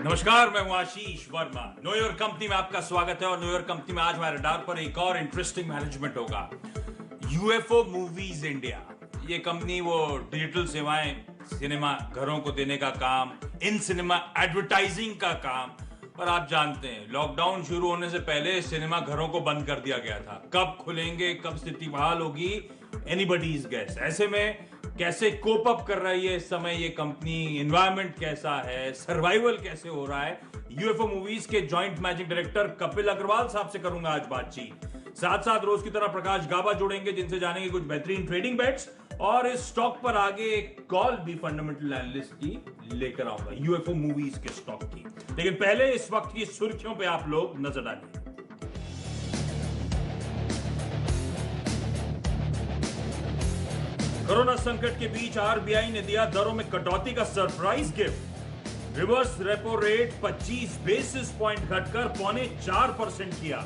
नमस्कार, मैं हूं आशीष वर्मा। नो योर कंपनी में आपका स्वागत है और नो योर कंपनी में आज हमारे रडार पर एक और इंटरेस्टिंग मैनेजमेंट होगा। यूएफओ मूवीज इंडिया, ये कंपनी वो डिजिटल सेवाएं सिनेमा घरों को देने का काम, इन सिनेमा एडवर्टाइजिंग का काम। पर आप जानते हैं लॉकडाउन शुरू होने से पहले सिनेमा घरों को बंद कर दिया गया था। कब खुलेंगे, कब स्थिति बहाल होगी, एनीबडीज गेस। ऐसे में कैसे कोप अप कर रही है इस समय ये कंपनी, एनवायरनमेंट कैसा है, सर्वाइवल कैसे हो रहा है, यूएफओ मूवीज के joint managing director Kapil Agarwal साहब से करूंगा आज बातचीत। साथ साथ रोज की तरह प्रकाश गाबा जुड़ेंगे जिनसे जानेंगे कुछ बेहतरीन ट्रेडिंग बेट्स, और इस स्टॉक पर आगे एक कॉल भी फंडामेंटल एनालिस्ट की लेकर आऊंगा यूएफओ मूवीज के स्टॉक की। लेकिन पहले इस वक्त की सुर्खियों पे आप लोग नजर डालिए। कोरोना संकट के बीच आरबीआई ने दिया दरों में कटौती का surprise gift. Reverse repo rate 25 basis point घटकर 0.4% किया।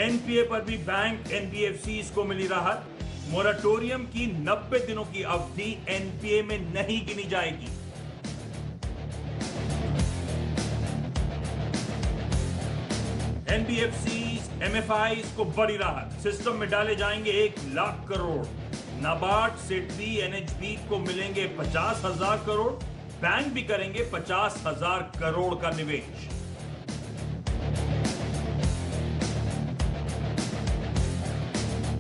एनपीए पर भी बैंक एनबीएफसी को मिली राहत। मोरेटोरियम की 90 दिनों की अवधि एनपीए में नहीं गिनी जाएगी। एनबीएफसी एमएफआई को बड़ी राहत, सिस्टम में डाले जाएंगे 1 लाख करोड़। नाबार्ड, सिडबी, एनएचबी को मिलेंगे 50,000 करोड़। बैंक भी करेंगे 50,000 करोड़ का निवेश।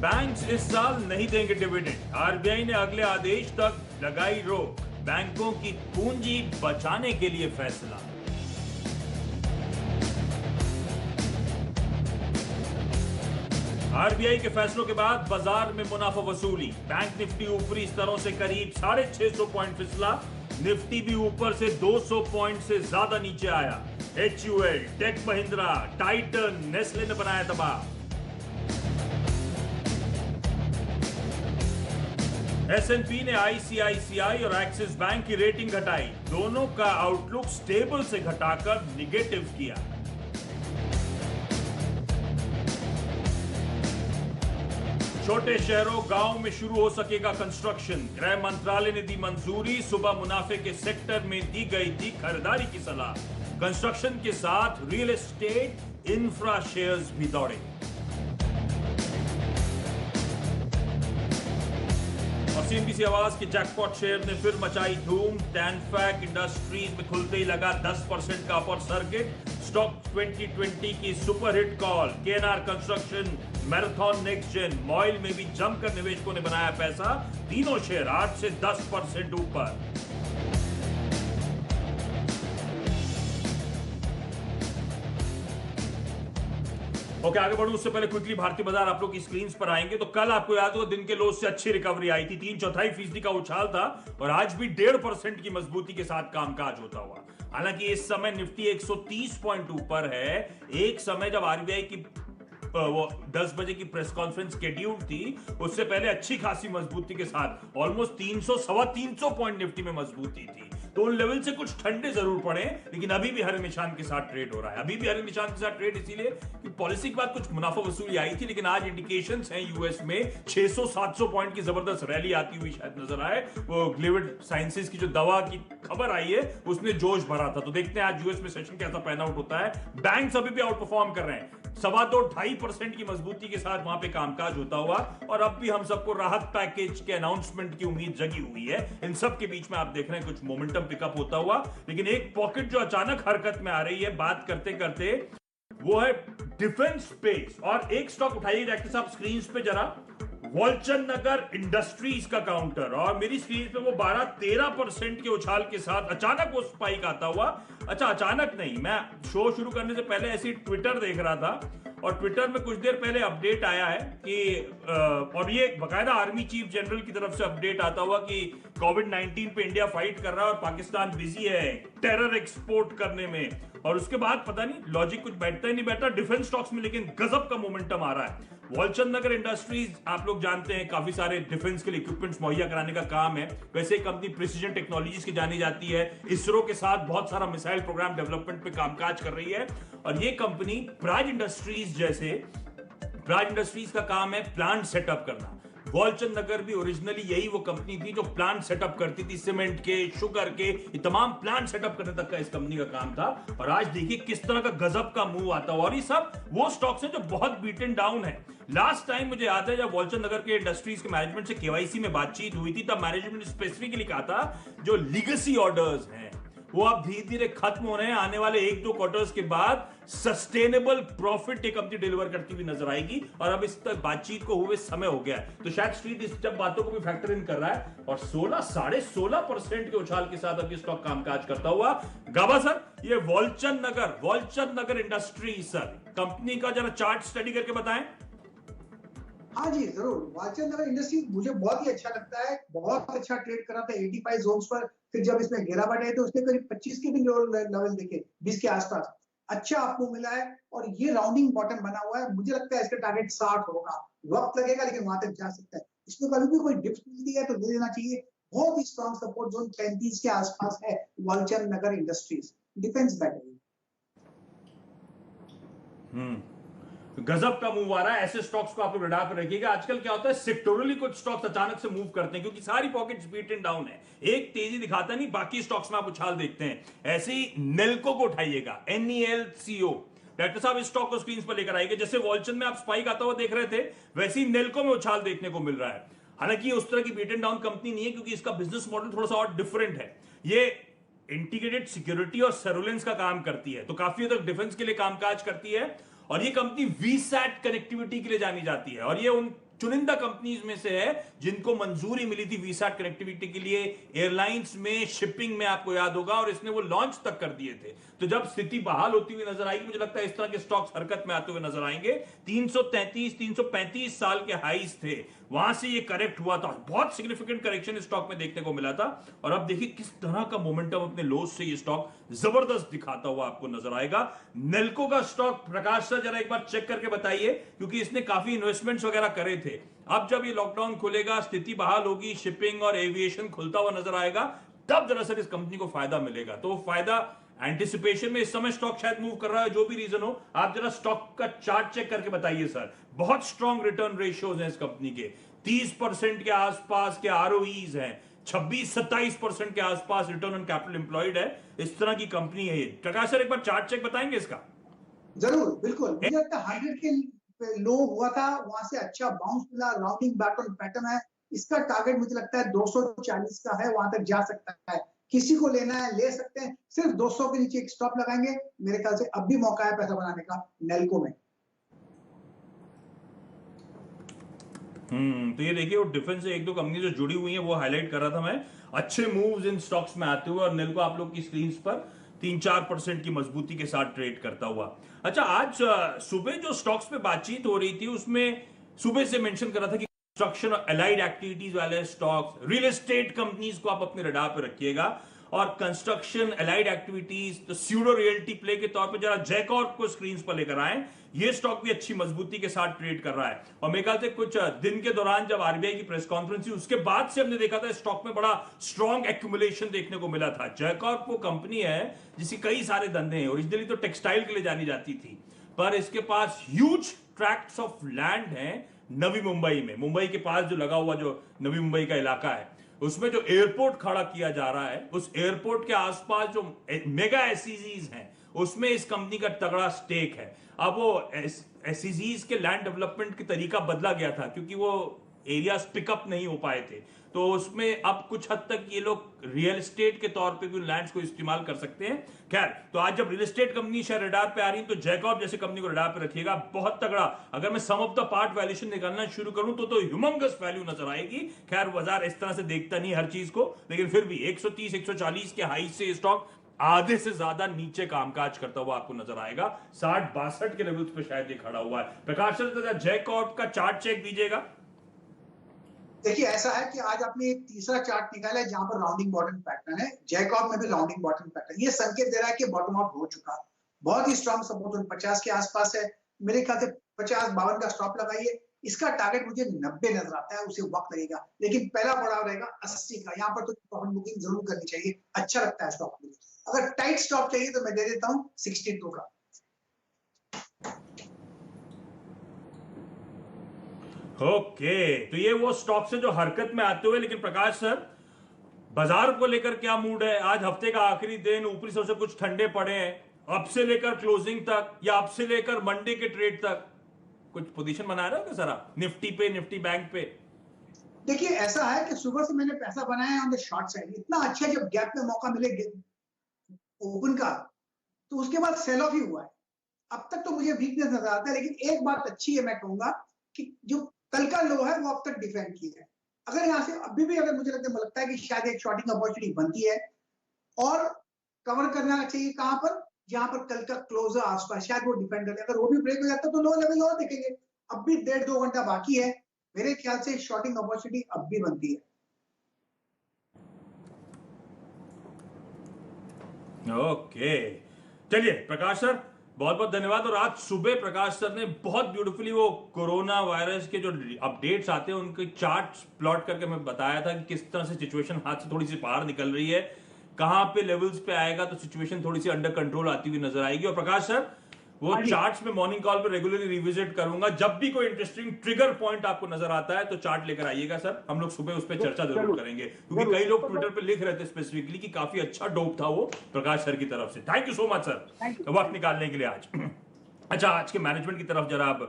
बैंक्स इस साल नहीं देंगे डिविडेंड। आरबीआई ने अगले आदेश तक लगाई रोक। बैंकों की पूंजी बचाने के लिए फैसला। आरबीआई के फैसलों के बाद बाजार में मुनाफा वसूली। बैंक निफ्टी ऊपरी स्तरों से करीब 650 पॉइंट फिसला। निफ्टी भी ऊपर से 200 पॉइंट से ज्यादा नीचे आया। HUL, tech Mahindra, Titan, Nestle ने बनाया तबाह। एसएनपी ने आईसीआईसीआई और एक्सिस बैंक की रेटिंग घटाई। दोनों का आउटलुक स्टेबल से घटाकर निगेटिव किया। छोटे शहरों गांव में शुरू हो सकेगा कंस्ट्रक्शन। गृह मंत्रालय ने दी मंजूरी। सुबह मुनाफे के सेक्टर में दी गई थी खरीदारी की सलाह। कंस्ट्रक्शन के साथ रियल एस्टेट, इंफ्रा शेयर्स भी दौड़े। और सीएनबीसी आवाज के जैकपॉट शेयर ने फिर मचाई धूम। टैनफैक इंडस्ट्रीज में खुलते ही लगा 10% का अपर सर्किट। स्टॉक 2020 की superhit call. KNR construction, Marathon, next gen, MOIL में भी जमकर निवेशकों ने बनाया पैसा। तीनों शेयर 8 से 10% ऊपर। ओके, आगे बढ़ूं उससे पहले क्विकली भारतीय बाजार आप लोग की स्क्रीन पर आएंगे। तो कल आपको याद होगा दिन के लोज से अच्छी रिकवरी आई थी। 3/4% का उछाल था और आज भी 1.5% की मजबूती के साथ कामकाज होता हुआ। हालांकि इस समय निफ्टी 130 पॉइंट ऊपर है। एक समय जब आरबीआई की वो 10 बजे की प्रेस कॉन्फ्रेंस शेड्यूल थी, उससे पहले अच्छी खासी मजबूती के साथ ऑलमोस्ट 300 सवा 300 पॉइंट निफ्टी में मजबूती थी। तो उन लेवल से कुछ ठंडे जरूर पड़े, लेकिन अभी भी हरे निशान के साथ ट्रेड हो रहा है। अभी भी हरे निशान के साथ ट्रेड इसीलिए कि पॉलिसी के बाद कुछ मुनाफा वसूली आई थी, लेकिन आज इंडिकेशंस हैं यूएस में 600-700 पॉइंट की जबरदस्त रैली आती हुई शायद नजर आए। वो ग्लेविड साइंसेस की जो दवा की खबर आई है उसने जोश भरा था। तो देखते हैं आज यूएस में सेशन कैसा पैन आउट होता है। बैंक्स अभी भी आउट परफॉर्म कर रहे हैं। 2.25% की मजबूती के साथ वहां पे कामकाज होता हुआ, और अब भी हम सबको राहत पैकेज के अनाउंसमेंट की उम्मीद जगी हुई है। इन सब के बीच में आप देख रहे हैं कुछ मोमेंटम पिकअप होता हुआ, लेकिन एक पॉकेट जो अचानक हरकत में आ रही है बात करते करते, वो है डिफेंस स्पेस। और एक स्टॉक उठाइए डायरेक्टर साहब स्क्रीन पे जरा, वॉलचंद नगर इंडस्ट्रीज का काउंटर, और मेरी स्क्रीन पे वो 12-13% के उछाल के साथ अचानक वो स्पाइक आता हुआ। अच्छा, अचानक नहीं, मैं शो शुरू करने से पहले ऐसी ट्विटर देख रहा था और ट्विटर में कुछ देर पहले अपडेट आया है कि और ये बकायदा आर्मी चीफ जनरल की तरफ से अपडेट आता हुआ कि कोविड-19 पे इंडिया फाइट कर रहा है और पाकिस्तान बिजी है टेरर एक्सपोर्ट करने में। और उसके बाद पता नहीं लॉजिक कुछ बैठता ही नहीं बैठा डिफेंस स्टॉक्स में, लेकिन गजब का मोमेंटम आ रहा है। वॉलचंद नगर इंडस्ट्रीज आप लोग जानते हैं काफी सारे डिफेंस के लिए इक्विपमेंट्स मुहैया कराने का काम है। वैसे कंपनी प्रिसीजन टेक्नोलॉजीज की जानी जाती है। इसरो के साथ बहुत सारा मिसाइल प्रोग्राम डेवलपमेंट पे कामकाज कर रही है। और ये कंपनी प्राज इंडस्ट्रीज का काम है प्लांट सेटअप करना। वॉलचंद नगर भी ओरिजिनली यही वो कंपनी थी जो प्लांट सेटअप करती थी, सीमेंट के, शुगर के, ये तमाम प्लांट सेटअप करने तक का इस कंपनी का काम था। और आज देखिए किस तरह का गजब का मूव आता है, और ये सब वो स्टॉक्स हैं जो बहुत बीटन डाउन है। लास्ट टाइम मुझे याद है जब वॉलचंद नगर के इंडस्ट्रीज के मैनेजमेंट से केवाईसी में बातचीत हुई थी, तब मैनेजमेंट ने स्पेसिफिकली कहा था जो लीगेसी ऑर्डर्स हैं वो अब धीरे धीरे खत्म हो रहे हैं, आने वाले 1-2 क्वार्टर्स के बाद सस्टेनेबल प्रॉफिट एक कंपनी डिलीवर करती हुई नजर आएगी। और अब इस तक बातचीत को हुए समय हो गया है, तो शायद स्ट्रीट इस सब बातों को भी फैक्टर इन कर रहा है। और 16-16.5% के उछाल के साथ अब ये स्टॉक कामकाज करता हुआ। गाबा सर, ये वॉलचंद नगर इंडस्ट्री सर कंपनी का जरा चार्ट स्टडी करके बताएं। हाँ जी जरूर, वॉलचंद नगर इंडस्ट्री मुझे बहुत ही अच्छा लगता है, बहुत अच्छा ट्रेड करा था 85 जोन्स पर, फिर जब इसमें गिरावट आई तो उसने करीब 25 के भी लेवल देखे, 20 के आसपास अच्छा आपको मिला है, और ये राउंडिंग बॉटम बना हुआ है। मुझे लगता है इसका टारगेट 60 होगा, वक्त लगेगा लेकिन वहां तक जा सकता है। इसमें कभी भी कोई डिप्स मिलती है तो ले लेना चाहिए। बहुत ही स्ट्रॉन्ग सपोर्ट जोन 35 के आसपास है वॉलचंद नगर इंडस्ट्रीज, डिफेंस बैटरी। गजब का मूव आ रहा है, ऐसे स्टॉक्स को आप लोग रडार पर रखिएगा। आजकल क्या होता है, सेक्टोरली कुछ स्टॉक्स अचानक से मूव करते हैं क्योंकि सारी पॉकेट्स बीटन डाउन है, एक तेजी दिखाता नहीं, बाकी स्टॉक्स में आप उछाल देखते हैं। ऐसे ही नेल्को को उठाइएगा, NELCO। डॉक्टर साहब इस स्टॉक को स्क्रीन पर लेकर आएंगे, जैसे वॉलचंद में आप स्पाइक आता हुआ देख रहे थे, वैसे ही नेल्को में उछाल देखने को मिल रहा है। हालांकि उस तरह की बीटन डाउन कंपनी नहीं है क्योंकि इसका बिजनेस मॉडल थोड़ा सा और डिफरेंट है। ये इंटीग्रेटेड सिक्योरिटी और सर्वेलेंस का काम करती है, तो काफी हद तक डिफेंस के लिए कामकाज करती है। और ये कंपनी वीसैट कनेक्टिविटी के लिए जानी जाती है, और ये उन चुनिंदा कंपनीज में से है जिनको मंजूरी मिली थी वीसैट कनेक्टिविटी के लिए एयरलाइंस में, शिपिंग में, आपको याद होगा, और इसने वो लॉन्च तक कर दिए थे। तो जब स्थिति बहाल होती हुई नजर आएगी, मुझे लगता है इस तरह के स्टॉक्स हरकत में आते हुए नजर आएंगे। 333-335 साल के हाईज थे, वहां से ये करेक्ट हुआ था, बहुत सिग्निफिकेंट करेक्शन स्टॉक में देखने को मिला था। और अब देखिए किस तरह का मोमेंटम अपने लोज से ये स्टॉक जबरदस्त दिखाता हुआ आपको नजर आएगा। नेल्को का स्टॉक प्रकाश सर जरा एक बार चेक करके बताइए, क्योंकि इसने काफी इन्वेस्टमेंट्स वगैरह करे थे। अब जब ये लॉकडाउन खुलेगा, स्थिति बहाल होगी, शिपिंग और एविएशन खुलता हुआ नजर आएगा, तब दरअसल इस कंपनी को फायदा मिलेगा। तो फायदा एंटिसिपेशन में इस समय स्टॉक शायद मूव कर रहा है, जो भी रीजन हो। आप जरा स्टॉक का चार्ट चेक करके बताइए सर। बहुत स्ट्रॉन्ग रिटर्न रेशियोज हैं इस कंपनी के, 30% के आसपास के ROEs हैं, 26-27% के आसपास रिटर्न ऑन कैपिटल एम्प्लॉयड है। इस तरह की कंपनी है ये। प्रकाश सर एक बार चार्ट चेक बताएंगे इसका। जरूर, बिल्कुल। मुझे लगता है 100 के लो हुआ था, वहां से अच्छा बाउंस मिला, राउंडिंग बैटन पैटर्न है। इसका टारगेट मुझे लगता है 240 का है, वहां तक जा सकता है। किसी को लेना है ले सकते हैं, सिर्फ 200 के नीचे एक स्टॉप लगाएंगे। मेरे ख्याल से अब भी मौका है पैसा बनाने का नेल्को में। तो ये देखिए वो डिफेंस से 1-2 कंपनी जो जुड़ी हुई हैं वो हाईलाइट कर रहा था मैं, अच्छे मूव्स इन स्टॉक्स में आते हुए, और नेल्को आप लोग की स्क्रीन पर 3-4% की मजबूती के साथ ट्रेड करता हुआ। अच्छा, आज सुबह जो स्टॉक्स पे बातचीत हो रही थी उसमें सुबह से मेंशन कर रहा था कि कंस्ट्रक्शन और अलाइड एक्टिविटीज वाले स्टॉक्स, रियल एस्टेट कंपनीज को आप अपने रडार पे रखिएगा। और कंस्ट्रक्शन, अलाइड एक्टिविटीज, तो स्यूडो रियल्टी प्ले के तौर पे जरा जैकॉर्प को स्क्रीन पर लेकर आए। ये स्टॉक भी अच्छी मजबूती के साथ ट्रेड कर रहा है, और मेरे ख्याल से कुछ दिन के दौरान जब RBI की प्रेस कॉन्फ्रेंस हुई उसके बाद से हमने देखा था स्टॉक में बड़ा स्ट्रॉन्ग एक्यूमुलेशन देखने को मिला था। जैकॉर्प वो कंपनी है जिसकी कई सारे धंधे हैं, ओरिजिनली तो टेक्सटाइल के लिए जानी जाती थी, पर इसके पास ह्यूज ट्रैक्ट्स ऑफ लैंड हैं नवी मुंबई में, मुंबई के पास जो लगा हुआ जो नवी मुंबई का इलाका है, उसमें जो एयरपोर्ट खड़ा किया जा रहा है, उस एयरपोर्ट के आसपास जो मेगा SEZs हैं उसमें इस कंपनी का तगड़ा स्टेक है। अब वो SEZs के लैंड डेवलपमेंट की तरीका बदला गया था क्योंकि वो एरियाज पिकअप नहीं हो पाए थे, तो उसमें अब कुछ हद तक ये लोग रियल एस्टेट के तौर पे भी उन लैंड्स को इस्तेमाल कर सकते हैं। खैर, तो आज जब रियल एस्टेट कंपनी शायद रडार पे आ रही है तो जैकॉब जैसी कंपनी को रडार पे रखिएगा, बहुत तगड़ा। अगर मैं सम ऑफ द पार्ट वैल्यूएशन निकालना शुरू करूं तो ह्यूमंगस वैल्यू नजर आएगी। खैर, बाजार इस तरह से देखता नहीं हर चीज को, लेकिन फिर भी 130-140 के हाई से स्टॉक आधे से ज्यादा नीचे कामकाज करता हुआ आपको नजर आएगा। 60-62 के लेवल्स पे शायद ये खड़ा हुआ है। प्रकाश सर जैकॉब का चार्ट चेक दीजिएगा। देखिए, ऐसा है कि आज आपने एक तीसरा चार्ट निकाला है जहां पर राउंडिंग बॉटम पैटर्न है, जैकॉब में भी राउंडिंग बॉटम पैटर्न। ये संकेत दे रहा है कि बॉटम आउट हो चुका। बहुत ही स्ट्रॉन्ग सपोर्ट 50 के आसपास है। मेरे ख्याल से 50-52 का स्टॉप लगाइए। इसका टारगेट मुझे 90 नजर आता है, उसे वक्त लगेगा, लेकिन पहला बड़ा रहेगा 80 का। यहाँ पर तो प्रॉफिट बुकिंग जरूर करनी चाहिए, अच्छा लगता है स्टॉक मुझे। अगर टाइट स्टॉप चाहिए तो मैं दे देता हूँ 62 का। ओके, तो ये वो स्टॉक से जो हरकत में आते हुए, लेकिन प्रकाश सर बाजार को लेकर क्या मूड है? आज हफ्ते का आखिरी दिन, ऊपरी सबसे कुछ ठंडे पड़े हैं, अब से लेकर क्लोजिंग तक या अब से लेकर मंडे के ट्रेड तक कुछ पोजीशन बना रहे हो क्या सर आप निफ्टी पे, निफ्टी बैंक पे? देखिए ऐसा है कि सुबह से मैंने पैसा बनाया है ऑन द शॉर्ट साइड। इतना अच्छा जब गैप में मौका मिले ओपन का, तो उसके बाद सेल ऑफ ही हुआ है। अब तक तो मुझे वीकनेस नजर आता है, लेकिन एक बात अच्छी है, मैं कहूंगा कि जो कल का लो है वो अब तक डिफेंड किया है। अगर यहाँ से अभी भी अगर मुझे लगता है कि शायद एक शॉर्टिंग अपॉर्चुनिटी बनती है और कवर करना चाहिए कहां पर, जहां पर कल का क्लोजर आसपास शायद वो डिपेंड करे। अगर वो भी ब्रेक हो जाता है तो लो लेवल और देखेंगे। अब भी 1.5-2 घंटा बाकी है, मेरे ख्याल से शॉर्टिंग अपॉर्चुनिटी अब भी बनती है। ओके, चलिए प्रकाश सर बहुत बहुत धन्यवाद। और आज सुबह प्रकाश सर ने बहुत ब्यूटीफुली वो कोरोना वायरस के जो अपडेट्स आते हैं उनके चार्ट्स प्लॉट करके हमें बताया था कि किस तरह से सिचुएशन हाथ से थोड़ी सी बाहर निकल रही है, कहां पे लेवल्स पे आएगा तो सिचुएशन थोड़ी सी अंडर कंट्रोल आती हुई नजर आएगी। और प्रकाश सर वो चार्ट्स में मॉर्निंग कॉल पे रेगुलरली रिविजिट करूंगा, जब भी कोई इंटरेस्टिंग ट्रिगर पॉइंट आपको नजर आता है तो चार्ट लेकर आइएगा सर, हम लोग सुबह उस पर चर्चा जरूर करेंगे, क्योंकि कई लोग ट्विटर पे लिख रहे थे स्पेसिफिकली कि काफी अच्छा डोप था वो प्रकाश सर की तरफ से। Thank you so much sir वक्त निकालने के लिए आज। अच्छा, आज के मैनेजमेंट की तरफ जरा आप,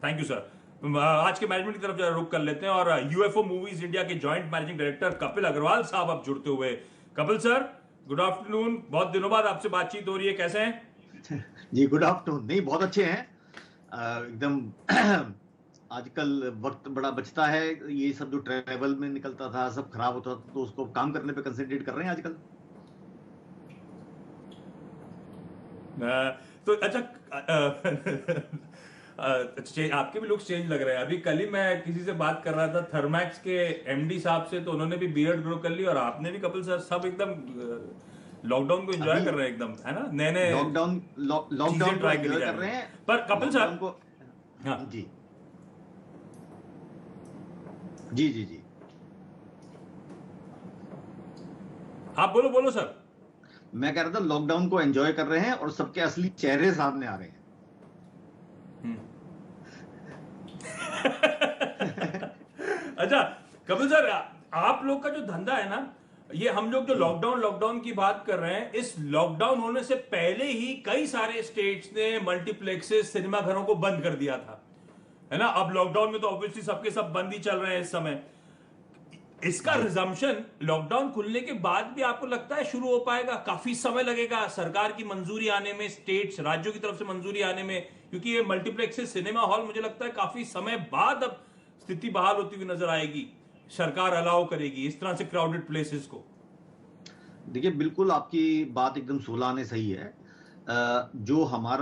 थैंक यू सर, आज के मैनेजमेंट की तरफ जरा रुक कर लेते हैं और यूएफओ मूवीज इंडिया के joint managing director Kapil Agarwal साहब अब जुड़ते हुए। कपिल सर गुड आफ्टरनून, बहुत दिनों बाद आपसे बातचीत हो रही है, कैसे हैं? जी गुड आफ्टरनून। नहीं, बहुत अच्छे हैं एकदम। आजकल वक्त बड़ा बचता है, ये सब जो ट्रैवल में निकलता था सब खराब होता था, तो उसको काम करने पे कंसंट्रेट कर रहे हैं आजकल। तो अच्छा, आपके भी लुक्स चेंज लग रहे हैं। अभी कल ही मैं किसी से बात कर रहा था थर्मैक्स के एमडी साहब से, तो उन्होंने भी बियर्ड ग्रो कर ली और आपने भी, कपिल सर, सब एकदम लॉकडाउन को एंजॉय कर रहे हैं एकदम, है ना? नए नए लॉकडाउन ट्राई कर रहे हैं। पर कपिल सर को, हाँ जी जी जी जी आप बोलो बोलो सर। मैं कह रहा था लॉकडाउन को एंजॉय कर रहे हैं और सबके असली चेहरे सामने आ रहे हैं। अच्छा कपिल सर, आप लोग का जो धंधा है ना, ये हम लोग जो लॉकडाउन की बात कर रहे हैं, इस लॉकडाउन होने से पहले ही कई सारे स्टेट्स ने मल्टीप्लेक्सेस, सिनेमा घरों को बंद कर दिया था, है ना? अब लॉकडाउन में तो ऑब्वियसली सबके सब बंद ही चल रहे हैं इस समय। इसका रिजम्पशन लॉकडाउन खुलने के बाद भी आपको लगता है शुरू हो पाएगा? काफी समय लगेगा सरकार की मंजूरी आने में, स्टेट्स, राज्यों की तरफ से मंजूरी आने में, क्योंकि ये मल्टीप्लेक्सेस, सिनेमा हॉल, मुझे लगता है काफी समय बाद अब स्थिति बहाल होती हुई नजर आएगी, सरकार अलाउ करेगी इस तरह से क्राउडेड प्लेसेस को। देखिए बिल्कुल आपकी बात एकदम 16 आने सही है। जो हमारा